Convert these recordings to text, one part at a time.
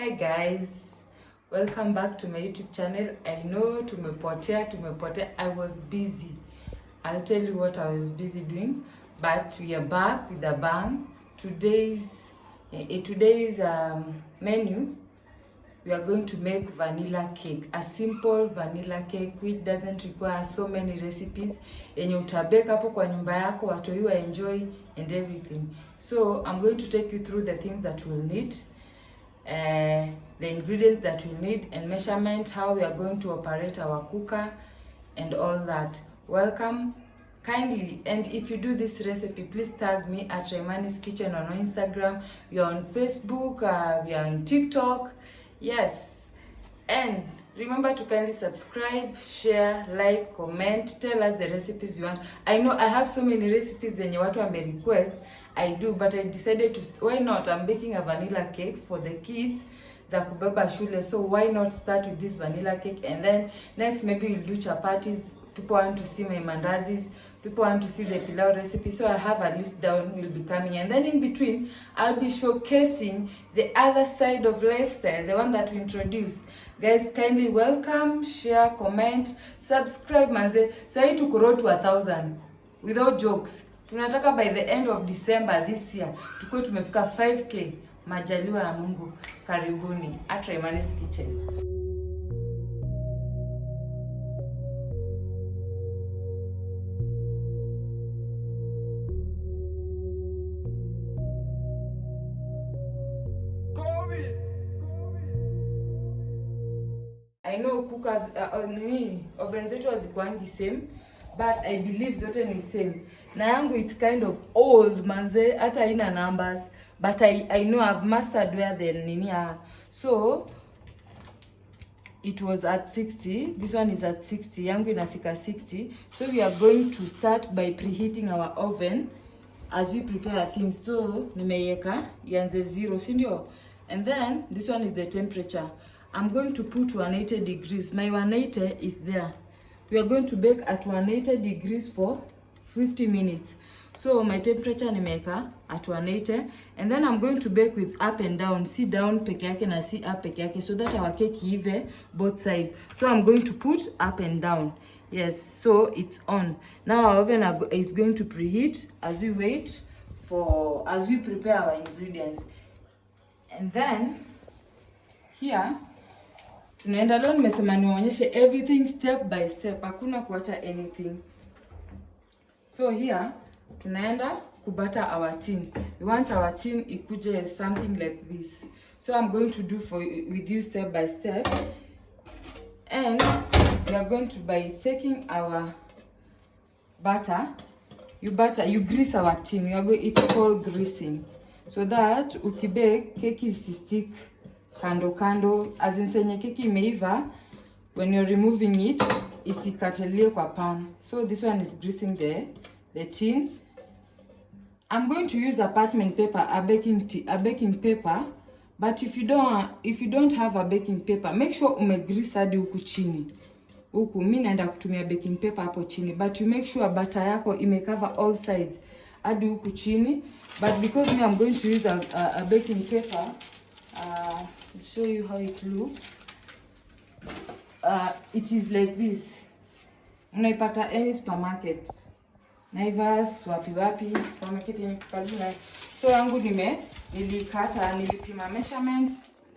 Hi guys, welcome back to my YouTube channel. I know tumepotea. I was busy. I'll tell you what I was busy doing, but we are back with a bang. Today's menu, we are going to make vanilla cake, a simple vanilla cake which doesn't require so many recipes, yenye utabake hapo kwa nyumba yako, watoi wa enjoy and everything. So I'm going to take you through the things that we'll need, the ingredients that we need, and measurement, how we are going to operate our cooker and all that. Welcome kindly, and if you do this recipe, please tag me at Raimaneys Kitchen on Instagram. We are on Facebook, we are on TikTok. Yes, and remember to kindly subscribe, share, like, comment, tell us the recipes you want. I know I have so many recipes zenye watu wame request. I do, but I decided to, why not? I'm baking a vanilla cake for the kids za kubeba shule, so why not start with this vanilla cake, and then next maybe we'll do chapatis. People want to see my mandazis, people want to see the pilau recipe, so I have a list down will be coming, and then in between I'll be showcasing the other side of lifestyle, the one that we introduce. Guys, kindly welcome, share, comment, subscribe manze. Say to grow to 1,000 without jokes. Tunataka by the end of December this year tukuwe tumefika 5k. Majaliwa ya Mungu. Karibuni at Raimaneys Kitchen. I know cookers, ovens zetu hazikuangi same, but I believe zote ni same. Na yangu it's kind of old manze, hata haina numbers, but I know I've mastered where the nini are. So it was at 60, this one is at 60, yangu inafika 60. So we are going to start by preheating our oven as we prepare things. So nimeiweka ianze 0, si ndio? And then this one is the temperature. I'm going to put 180 degrees. My 180 is there. We are going to bake at 180 degrees for 50 minutes. So my temperature nimeweka at 180, and then I'm going to bake with up and down. See down peke yake na see up peke yake, so that our cake ive both sides. So I'm going to put up and down. Yes, so it's on. Now our oven is going to preheat as we prepare our ingredients. And then here tunaenda leo, nimesema niwaonyeshe everything step by step, hakuna kuacha anything. So here tunaenda kubata our tin. We want our tin ikuje something like this. So I'm going to do with you step by step, and we are going to by checking our butter. You grease our tin. It's called greasing, so that ukibake keki isistick kando, as in senye keki imeiva, when you're removing it isikatelie kwa pan. So this one is greasing the tin. I'm going to use a parchment paper, a baking paper, but if you don't have a baking paper, make sure umegrease hadi huku chini. Huku mimi naenda kutumia baking paper hapo chini, but you make sure butter yako imecover all sides hadi huku chini. But because me I'm going to use a baking paper, I'll show you how it looks. It is like this. Unaipata any supermarket, Naivas, wapi supermarket yenye karibu na. So yangu nilipima measurement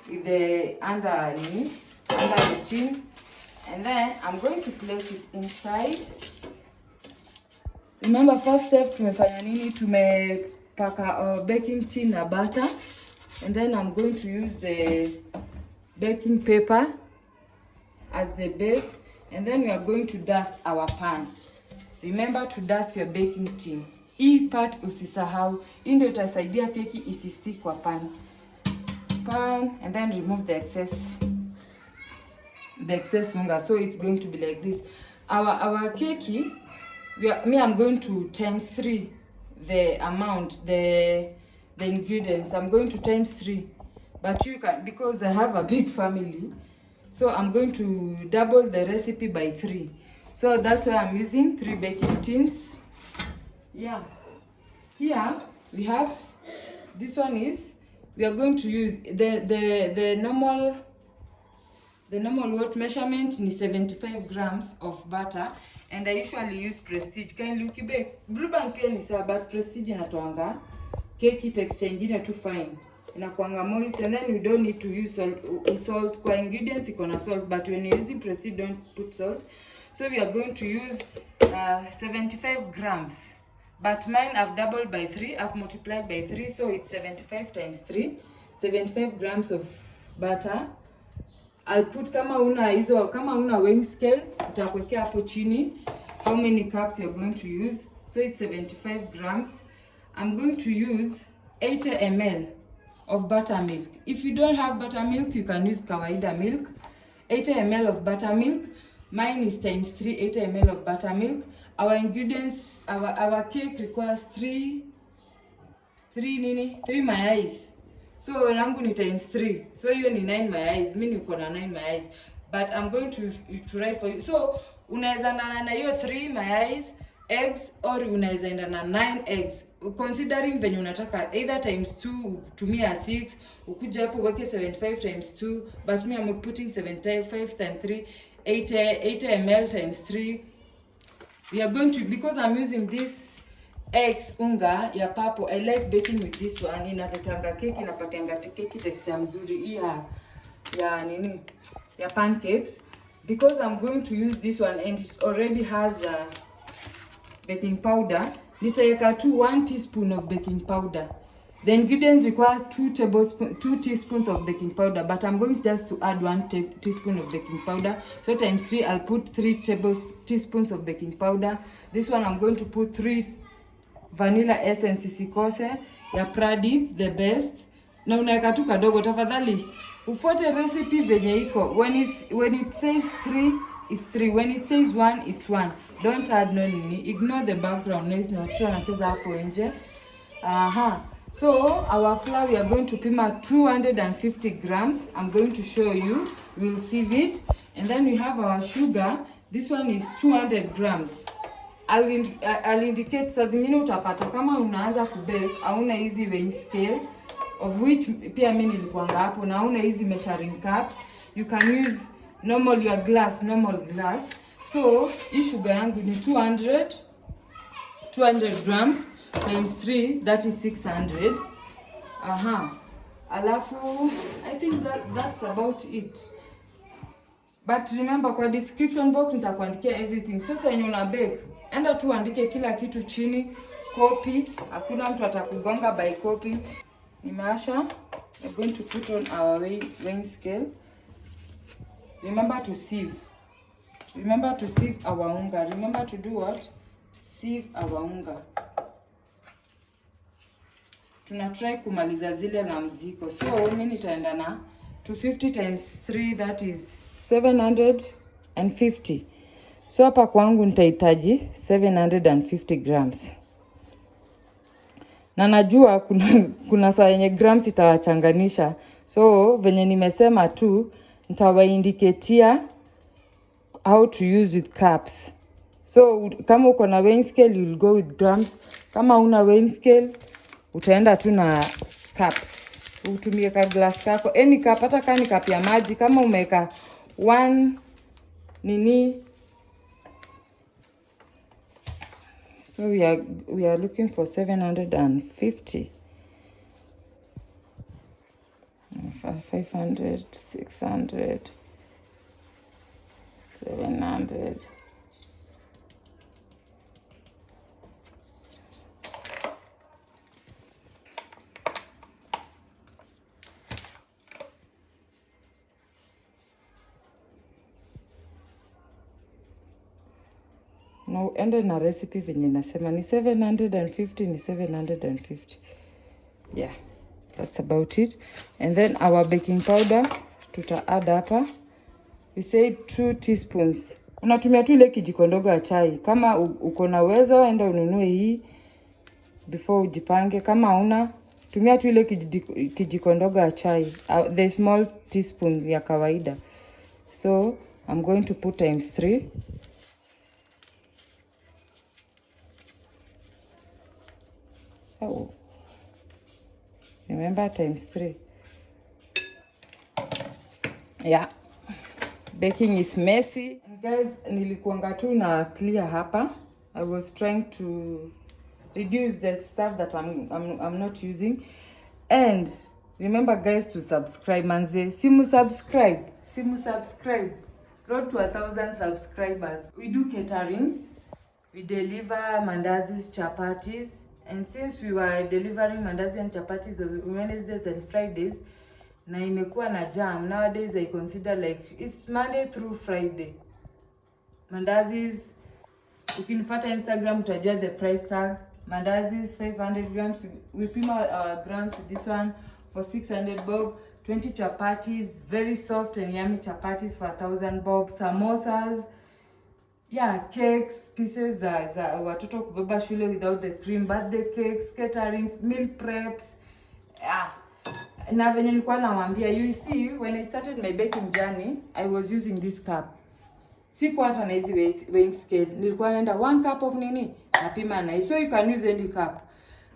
with the under the tin, and then I'm going to place it inside. Remember, first step tumefanya nini? Tumepaka our baking tin na butter, and then I'm going to use the baking paper as the base, and then we are going to dust our pan. Remember to dust your baking tin. Hii part usisahau, hii ndio itasaidia keki isistick kwa pan, and then remove the excess unga. So it's going to be like this. Our keki, I'm going to times 3 the amount, the ingredients. I'm going to times 3, but you can, because I have a big family, so I'm going to double the recipe by 3. So that's why I'm using 3 baking tins. Yeah. Here we have, this one is we are going to use the normal weight measurement ni 75 grams of butter, and I usually use Prestige. Kindly ukibake Blue Band pia ni sawa, but Prestige inatoanga keki texture ingine too fine, inakuanga moist, and then you don't need to use salt. Kwa ingredients iko na salt, but when you're using Prestige don't put salt. So we are going to use 75 grams, but mine I've doubled by 3, I've multiplied by 3, so it's 75 times 3, 75 grams of butter. I'll put, kama una weighing scale utakwekea hapo chini how many cups you're going to use. So it's 75 grams. I'm going to use 80 ml of buttermilk. If you don't have buttermilk, you can use kawaida milk. 80 ml of buttermilk. Mine is times 3, 80 ml of buttermilk. Our ingredients, our cake requires 3 mayais. So yangu ni times 3. So hiyo ni 9 mayais. Mimi niko na 9 mayais. But I'm going to write for you. So unaweza na hiyo 3 mayais, eggs, or unaweza enda na 9 eggs. Considering venye unataka, either times 2 utumia 6, ukuja hapo weke 75 times 2, but me I'm putting 75 times 3, 80 ml times 3. We are going to, because I'm using this eggs unga ya purple, I like baking with this one. Inaletanga keki, inapatianga keki texture mzuri hii ya pancakes. Because I'm going to use this one and it already has baking powder, nitaweka 1 teaspoon of baking powder. The ingredients require 2 teaspoons of baking powder, but I'm going just to add 1 teaspoon of baking powder. So times 3, I'll put 3 teaspoons of baking powder. This one I'm going to put 3 vanilla essence isikose ya Pradeep, the best. Na unaweka tu kadogo. Tafadhali ufuate recipe venye iko. When it says 3, it's 3. When it says 1, it's 1. Don't add no nini. Ignore the background noise na watu wanacheza hapo nje. So our flour, we are going to pima 250 grams. I'm going to show you. We'll sieve it. And then we have our sugar. This one is 200 grams. I'll indicate saa zingine utapata kama unaanza kubake hauna hizi weighing scale, of which pia mimi nilikuanga hapo, na hauna hizi measuring cups. You can use normal glass. So hii sugar yangu ni 200 grams times 3, that is 600. Alafu I think that's about it. But remember, kwa description box nitakuandikia everything. So sasa una bake, enda tu andike kila kitu chini, copy. Hakuna mtu atakugonga by copy. Nimeasha. We're going to put on our weighing scale. Remember to sieve. Remember to sieve our unga. Remember to do what? Sieve our unga. Tunatry kumaliza zile na mziko. So mimi nitaenda na 250 times 3, that is 750. So hapa kwangu nitahitaji 750 grams. Na najua kuna saa yenye grams itawachanganisha. So venye nimesema tu nitawaindiketia how to use with cups. So kama uko na weighing scale you'll go with grams. Kama una weighing scale utaenda tu na cups. Utumie ka glass kako, any cup, hata kama ni cup ya maji. Kama umeka 1 nini. So we are looking for 750. 500, 600, 700. No, ende na recipe venye nasema ni 750, ni 750. Yeah, that's about it. And then our baking powder tuta add hapa. We say 2 teaspoons. Unatumia tu ile kijiko ndogo ya chai. Kama uko na uwezo enda ununue hii before ujipange. Kama una tumia tu ile kijiko ndogo ya chai, the small teaspoon ya kawaida. So I'm going to put times 3. Oh. Remember, ×3. Yeah. Baking is messy. And guys, nilikuanga tu na clear hapa. I was trying to reduce the stuff that I'm not using. And remember guys to subscribe, manze. Simu subscribe. Road to 1,000 subscribers. We do caterings. We deliver mandazis, chapatis. And since we were delivering mandazi and chapatis on Wednesdays and Fridays, na imekuwa na jam. Nowadays I consider like it's Monday through Friday. Mandazis, ukinifuata Instagram utajua the price tag. Mandazis 500 grams. We pima our grams with this one for 600 bob. 20 chapatis, very soft and yummy chapatis for 1,000 bob. Samosas, yeah, cakes, pieces za watoto kubeba shule without the cream, birthday cakes, caterings, meal preps. Yeah. Na venye nilikuwa nawaambia, you see, when I started my baking journey, I was using this cup. Sikuwa hata na hizi weighing scale. Nilikuwa naenda 1 cup of nini, napima na hii. So you can use any cup.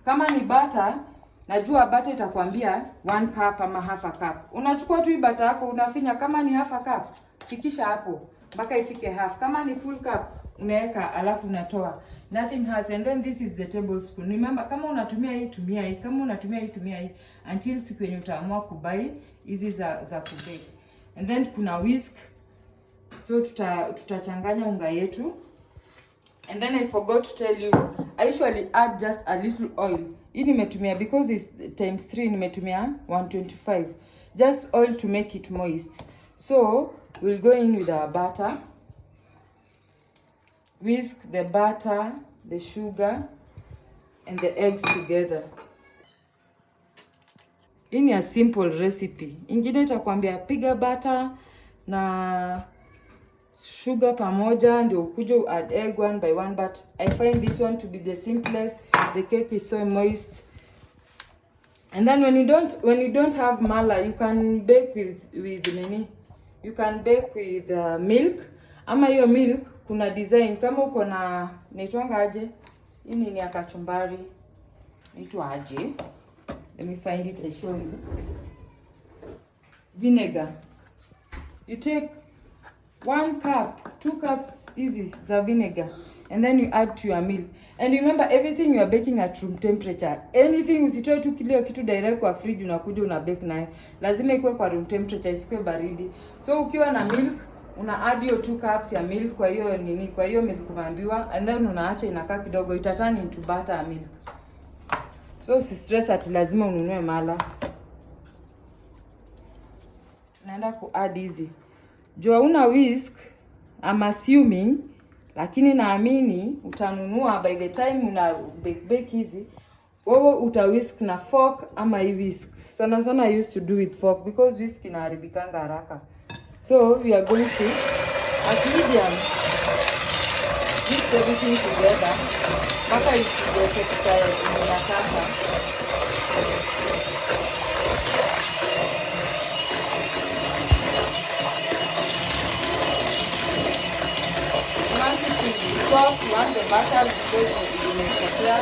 Kama ni butter, najua butter itakwambia 1 cup ama half a cup. Unachukua tu hii butter yako, unafinya. Kama ni half a cup, fikisha hapo mpaka ifike half. Kama ni full cup, unaweka alafu unatoa. Nothing has. And then this is the tablespoon. Remember, kama unatumia hii tumia hii, kama unatumia hii tumia hii, until siku yenye utaamua kubai hizi za kubake. And then kuna whisk. So tutachanganya unga yetu. And then I forgot to tell you, I usually add just a little oil. Hii nimetumia because it's ×3, nimetumia 125. Just oil to make it moist. So we'll go in with our butter. Whisk the butter, the sugar, and the eggs together. Hii ni a simple recipe. Ingine itakwambia piga butter na sugar pamoja ndio ukuje add egg one by one, but I find this one to be the simplest. The cake is so moist. And then when you don't have mala, you can bake with nini? You can bake with milk. Ama hiyo milk kuna design kama uko na naitwanga aje? Hii ni ya kachumbari. Naitwa aje? Let me find it and show you. Vinegar. You take 1 cup, 2 cups easy za vinegar, and then you add to your milk. And remember, everything you are baking at room temperature. Anything usitoe tu kile kitu direct kwa fridge unakuja una bake nayo. Lazima ikuwe kwa room temperature, isikuwe baridi. So ukiwa na milk, una add hiyo 2 cups ya milk kwa hiyo nini, kwa hiyo milk umeambiwa, and then unaacha inakaa kidogo, itatani into butter milk. So si stress ati lazima ununue mala. Tunaenda ku add hizi. Jua una whisk, I'm assuming, lakini naamini utanunua by the time una bake hizi, wewe uta whisk na fork ama hii whisk. Sana I used to do with fork because whisk inaharibikanga haraka. So we are going to at medium mix everything together mpaka ikuje sawa inataka. Soft, you want the butter because you make it clear.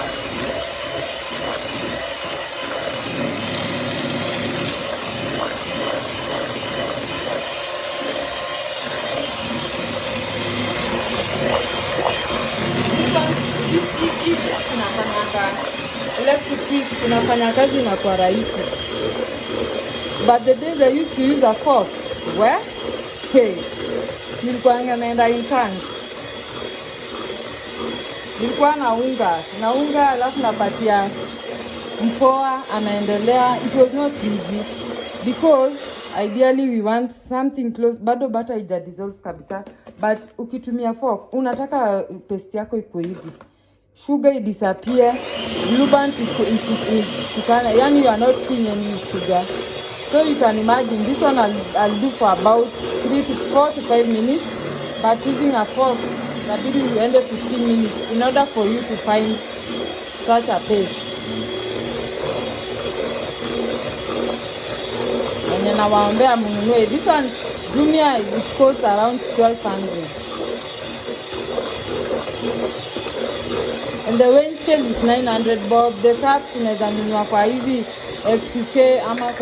This kunafanyanga electric piece kunafanya kazi na kwa rahisi. But the days I used to use a fork, where? Hey, nilikuwa naenda intern. Nilikuwa na unga alafu napatia mpoa anaendelea. It was not easy because ideally we want something close, bado butter ija dissolve kabisa, but ukitumia fork unataka paste yako iko hivi, sugar i disappear, blueband ishikana, yani you are not seeing any sugar. So you can imagine this one I'll do for about 4 to 5 minutes, but using a fork inabidi uende 15 minutes in order for you to find such a paste. And nawaambia mnunue this one. Jumia, it costs around 1,200. And the weighing scale is 900 bob. The cups unaweza nunua kwa hizi XUK ama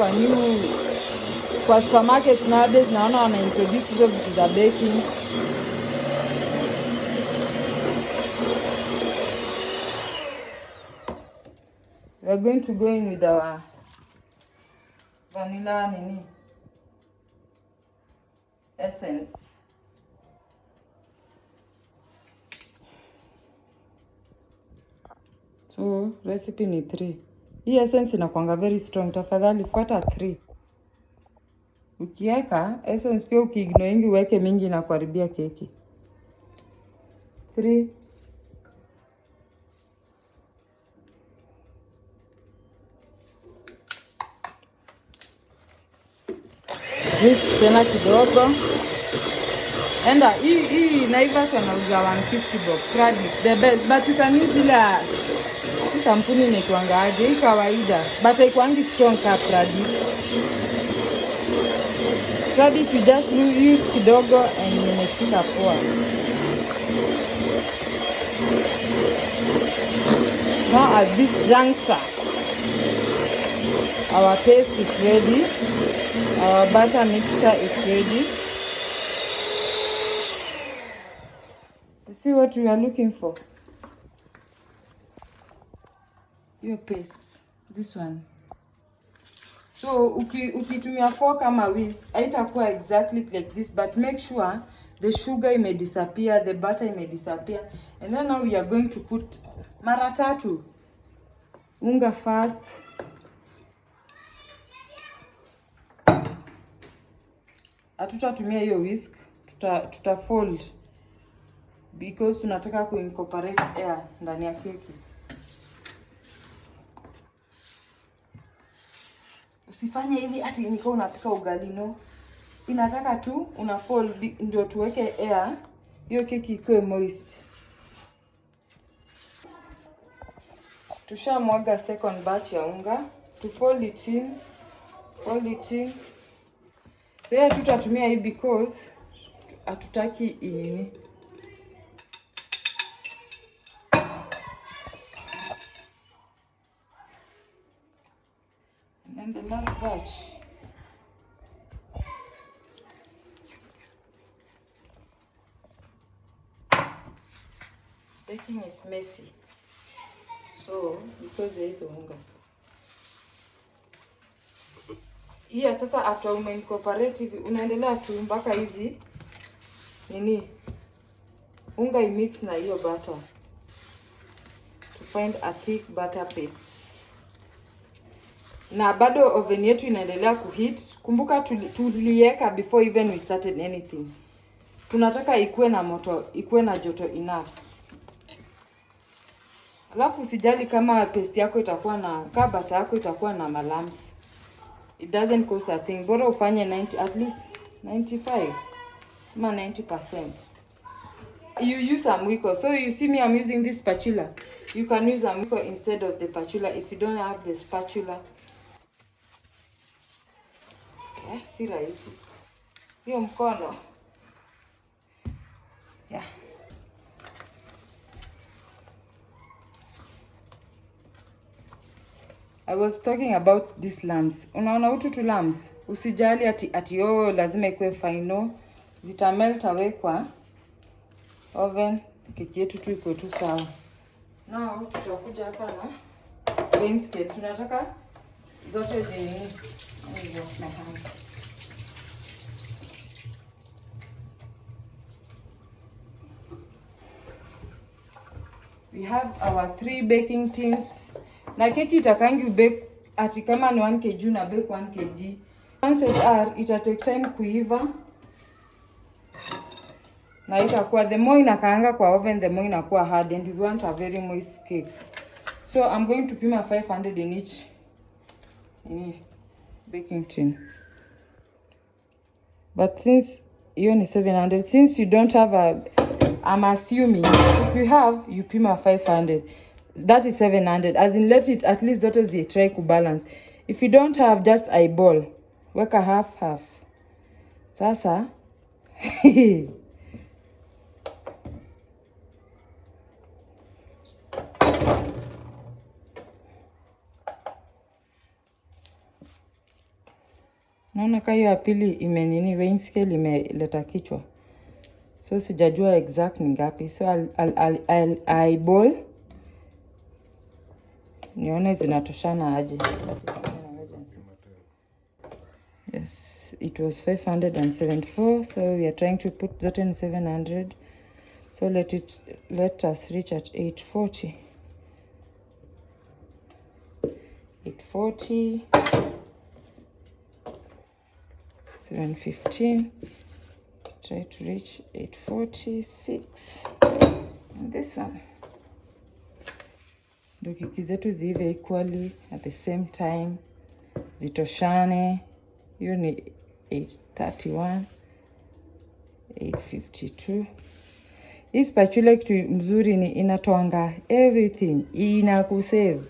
kwa supermarket nowadays naona wana introduce hizo vitu za baking. We are going to go in with our vanilla essence. So recipe ni 3. Hii essence inakuanga very strong. Tafadhali fuata 3. Ukiweka essence pia ukiignore ingi uweke mingi inakuharibia keki. 3. Whisk tena kidogo. Enda hii Naivas wanauza 150 bob. Preheat the best, but you can use ile kampuni inaitwanga aje, hii kawaida, but haikuangi strong ka Preheat. Preheat you just use kidogo and imeshika poa. Now at this juncture, our paste is ready. Our butter mixture is ready. You see what we are looking for? Your paste, this one. So ukitumia fork ama whisk haitakuwa exactly like this, but make sure the sugar may disappear, the butter may disappear. And then now we are going to put mara 3 unga first. Hatutatumia hiyo whisk, tuta fold because tunataka kuincorporate air ndani ya keki. Usifanye hivi ati niko unapika ugali, no. Inataka tu una fold ndio tuweke air, hiyo keki ikuwe moist. Tushamwaga second batch ya unga, to fold it in. Sasa tutatumia hii because hatutaki ini. And the last batch. Baking is messy. So, because there is unga. Here sasa after umeincorporate hivi unaendelea tu mpaka hizi unga imix na hiyo butter to find a thick butter paste. Na bado oven yetu inaendelea kuheat. Kumbuka tuliweka before even we started anything. Tunataka ikuwe na moto, ikuwe na joto enough. Alafu usijali kama paste yako itakuwa na butter yako itakuwa na malumps. It doesn't cost a thing. Bora ufanye 90, at least 95 ama 90%. You use a mwiko. So you see me, I'm using this spatula. You can use a mwiko instead of the spatula if you don't have the spatula. Si rahisi. Hiyo mkono. Yeah. I was talking about these lumps. Unaona utu lumps. Usijali ati lazima ikuwe final. Zitamelt away kwa oven. Keki yetu tu iko tu sawa. Now tutakuja hapa na weighing scale. Tunataka zote wash my hands. We have our 3 baking tins. Na keki itakangi ubake ati kama ni 1 kg na bake 1 kg. Chances are ita take time kuiva. Na itakuwa the more inakaanga kwa oven the more inakuwa hard, and we want a very moist cake. So I'm going to pima 500 in each baking tin. But since hiyo ni 700, since you don't have I'm assuming if you have, you pima 500. That is 700. As in, let it at least zote zi try kubalance. If you don't have, just eyeball. Weka half. Sasa. Naona kama hiyo ya pili imenini, weighing scale imeleta kichwa. So sijajua exact ni ngapi. So I'll eyeball. Nione zinatoshana aje. Yes, it was 574. So we are trying to put that in 700. So let us reach at 840. 840. 715. Try to reach 846. And this one. Ndio keki zetu ziive equally at the same time. Zitoshane. Hiyo ni 831. 852. Hii spatula kitu mzuri ni inatoanga everything. Inakusave.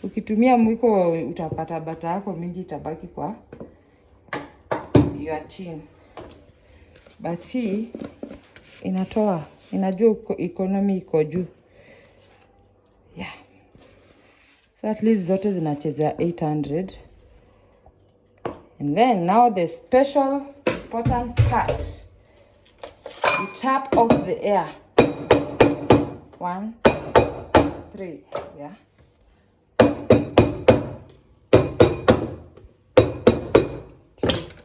Ukitumia mwiko utapata bata yako mingi itabaki kwa your tin. But hii inatoa, inajua economy iko juu. Yeah. So at least zote zinachezea 800. And then now the special important part. You tap off the air. 1, 3, yeah.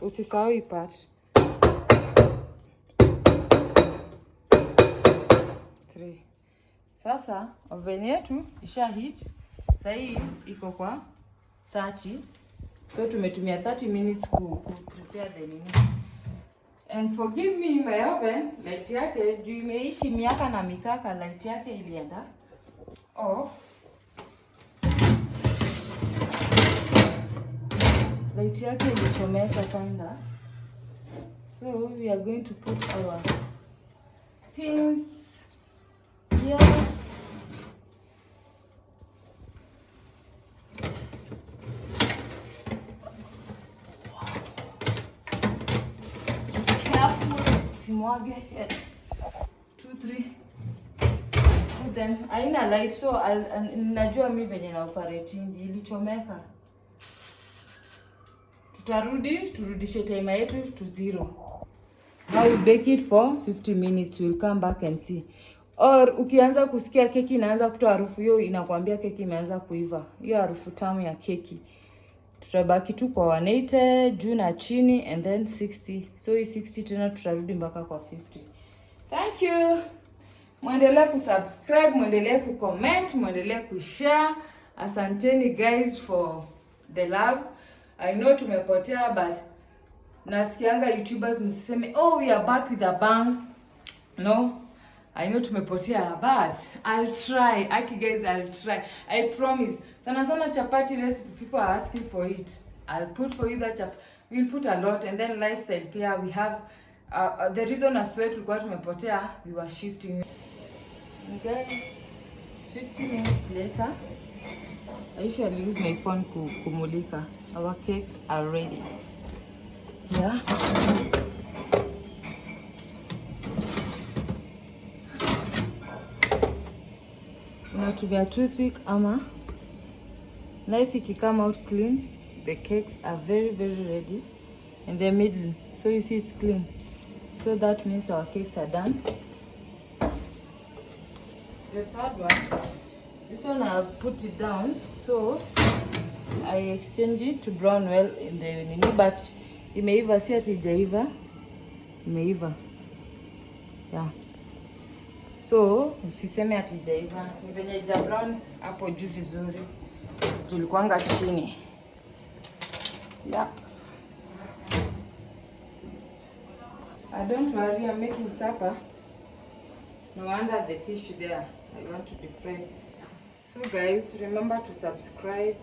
Usisahau hii part. 3. Sasa oven yetu isha heat. Sasa hii iko kwa 30. So tumetumia 30 minutes ku prepare the nini. And forgive me, my oven light yake juu imeishi miaka na mikaka, light yake ilienda off. Light yake ilichomeka kinda. So we are going to put our pins here. Simwage, yes. 2, 3. Put them. Haina light, so najua mimi venye na operating ilichomeka. Turudishe timer yetu to 0. Now we bake it for 50 minutes. We'll come back and see. Or ukianza kusikia keki inaanza kutoa harufu, hiyo inakwambia keki imeanza kuiva. Hiyo harufu tamu ya keki. Tutabaki tu kwa 180 juu na chini and then 60. So hii 60 tena tutarudi mpaka kwa 50. Thank you. Muendelee kusubscribe, muendelee kucomment, muendelee kushare. Asanteni guys for the love. I know tumepotea but nasikianga YouTubers msiseme oh we are back with a bang. No. I know tumepotea but I'll try. Aki guys, I'll try. I promise. Sana chapati recipe, people are asking for it. I'll put for you that we'll put a lot. And then lifestyle pia we have the reason as why tulikuwa tumepotea, we were shifting. And guys, 50 minutes later, I usually use my phone kumulika. Our cakes are ready. Yeah. Unatumia toothpick ama knife ikikama out clean, the cakes are very ready. And the middle, so you see it's clean. So that means our cakes are done. The third one, this one I've put it down, so I exchange it to brown well in the nini, but imeiva, si ati haijaiva, imeiva. Yeah. So usiseme ati haijaiva, ni venye haija brown hapo juu vizuri. Tulikuanga chini. Yeah. Don't worry, I'm making supper. No wonder the fish there. I want to deep fry. So guys, remember to subscribe.